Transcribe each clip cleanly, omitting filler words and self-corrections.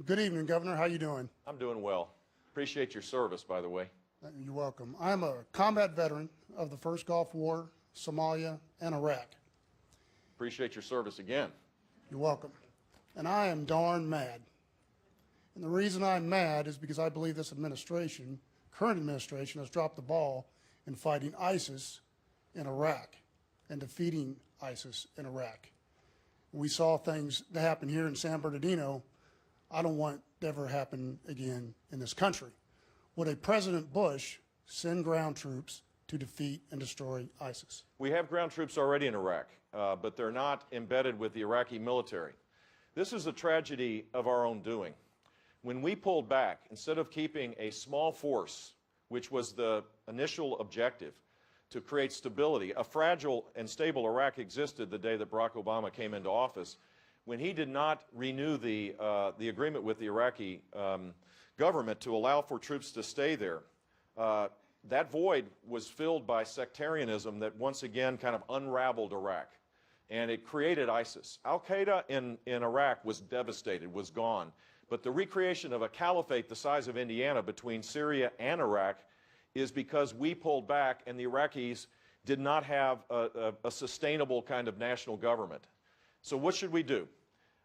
Good evening, Governor. How you doing? I'm doing well. Appreciate your service, by the way. You're welcome. I'm a combat veteran of the First Gulf War, Somalia, and Iraq. Appreciate your service again. You're welcome. And I am darn mad. And the reason I'm mad is because I believe this administration, current administration, has dropped the ball in fighting ISIS in Iraq and defeating ISIS in Iraq. We saw things that happen here in San Bernardino. I don't want to ever happen again in this country. Would a President Bush send ground troops to defeat and destroy ISIS? We have ground troops already in Iraq, but they're not embedded with the Iraqi military. This is a tragedy of our own doing. When we pulled back, instead of keeping a small force, which was the initial objective, to create stability, a fragile and stable Iraq existed the day that Barack Obama came into office. When he did not renew the agreement with the Iraqi government to allow for troops to stay there, that void was filled by sectarianism that once again kind of unraveled Iraq. And it created ISIS. Al-Qaeda in Iraq was devastated, was gone. But the recreation of a caliphate the size of Indiana between Syria and Iraq is because we pulled back and the Iraqis did not have a sustainable kind of national government. So what should we do?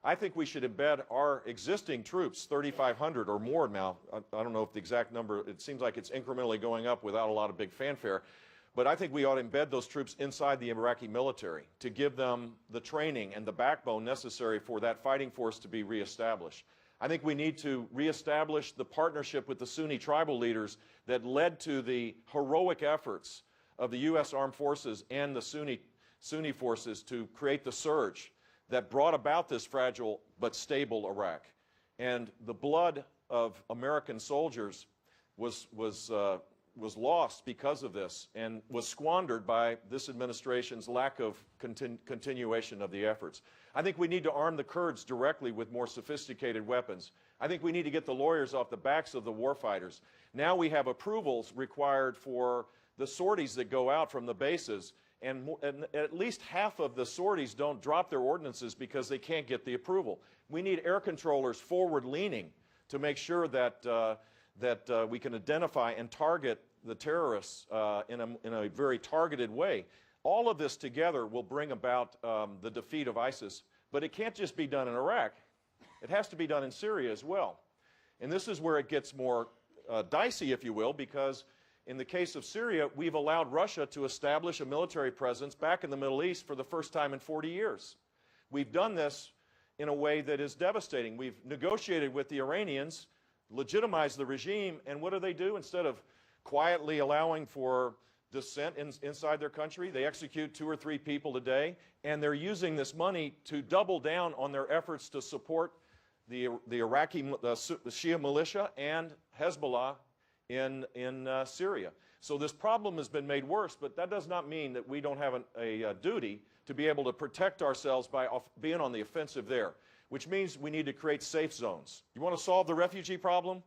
I think we should embed our existing troops, 3,500 or more now. I don't know if the exact number, it seems like it's incrementally going up without a lot of big fanfare. But I think we ought to embed those troops inside the Iraqi military to give them the training and the backbone necessary for that fighting force to be reestablished. I think we need to reestablish the partnership with the Sunni tribal leaders that led to the heroic efforts of the U.S. Armed Forces and the Sunni forces to create the surge that brought about this fragile but stable Iraq. And the blood of American soldiers was lost because of this and was squandered by this administration's lack of continuation of the efforts. I think we need to arm the Kurds directly with more sophisticated weapons. I think we need to get the lawyers off the backs of the warfighters. Now we have approvals required for the sorties that go out from the bases, and at least half of the sorties don't drop their ordnances because they can't get the approval. We need air controllers forward-leaning to make sure that we can identify and target the terrorists in a very targeted way. All of this together will bring about the defeat of ISIS, but it can't just be done in Iraq. It has to be done in Syria as well. And this is where it gets more dicey, if you will, because in the case of Syria, we've allowed Russia to establish a military presence back in the Middle East for the first time in 40 years. We've done this in a way that is devastating. We've negotiated with the Iranians, legitimized the regime, and what do? Instead of quietly allowing for dissent inside their country, they execute 2 or 3 people a day, and they're using this money to double down on their efforts to support the Iraqi Shia militia and Hezbollah in Syria. So this problem has been made worse, but that does not mean that we don't have a duty to be able to protect ourselves by being on the offensive there, which means we need to create safe zones. You want to solve the refugee problem?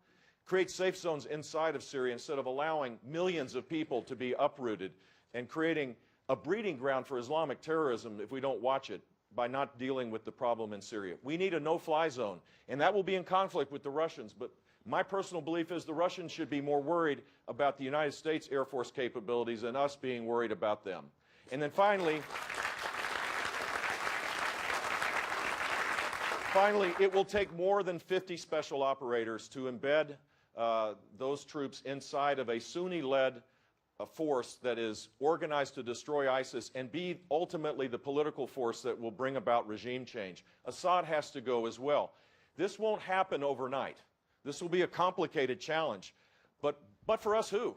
Create safe zones inside of Syria instead of allowing millions of people to be uprooted and creating a breeding ground for Islamic terrorism if we don't watch it by not dealing with the problem in Syria. We need a no-fly zone, and that will be in conflict with the Russians, but my personal belief is the Russians should be more worried about the United States Air Force capabilities than us being worried about them. And then finally, it will take more than 50 special operators to embed those troops inside of a Sunni-led force that is organized to destroy ISIS and be ultimately the political force that will bring about regime change. Assad has to go as well. This won't happen overnight. This will be a complicated challenge. But for us, who?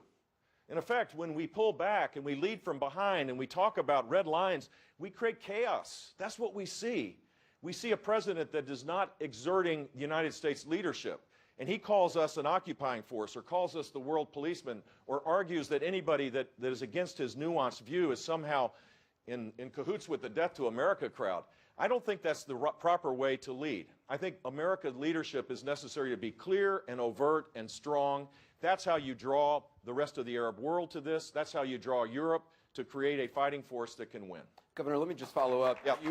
In effect, when we pull back and we lead from behind and we talk about red lines, we create chaos. That's what we see. We see a president that is not exerting the United States leadership. And he calls us an occupying force or calls us the world policeman or argues that anybody that is against his nuanced view is somehow in cahoots with the Death to America crowd. I don't think that's the proper way to lead. I think America's leadership is necessary to be clear and overt and strong. That's how you draw the rest of the Arab world to this. That's how you draw Europe to create a fighting force that can win. Governor, let me just follow up. Yep.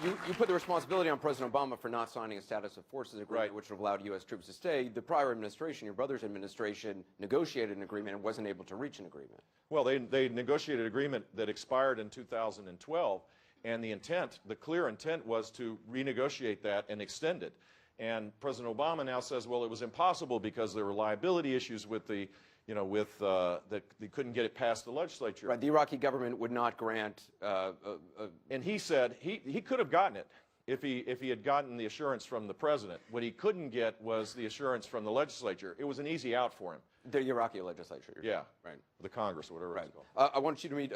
You put the responsibility on President Obama for not signing a status of forces agreement, Right. which would have allowed U.S. troops to stay. The prior administration, your brother's administration, negotiated an agreement and wasn't able to reach an agreement. Well, they negotiated an agreement that expired in 2012, and the clear intent was to renegotiate that and extend it. And President Obama now says, well, it was impossible because there were liability issues with the, that they couldn't get it past the legislature. Right, the Iraqi government would not grant. And he said he could have gotten it if he had gotten the assurance from the president. What he couldn't get was the assurance from the legislature. It was an easy out for him. The Iraqi legislature. Yeah, Right. the Congress, whatever Right. it's called. I want you to meet.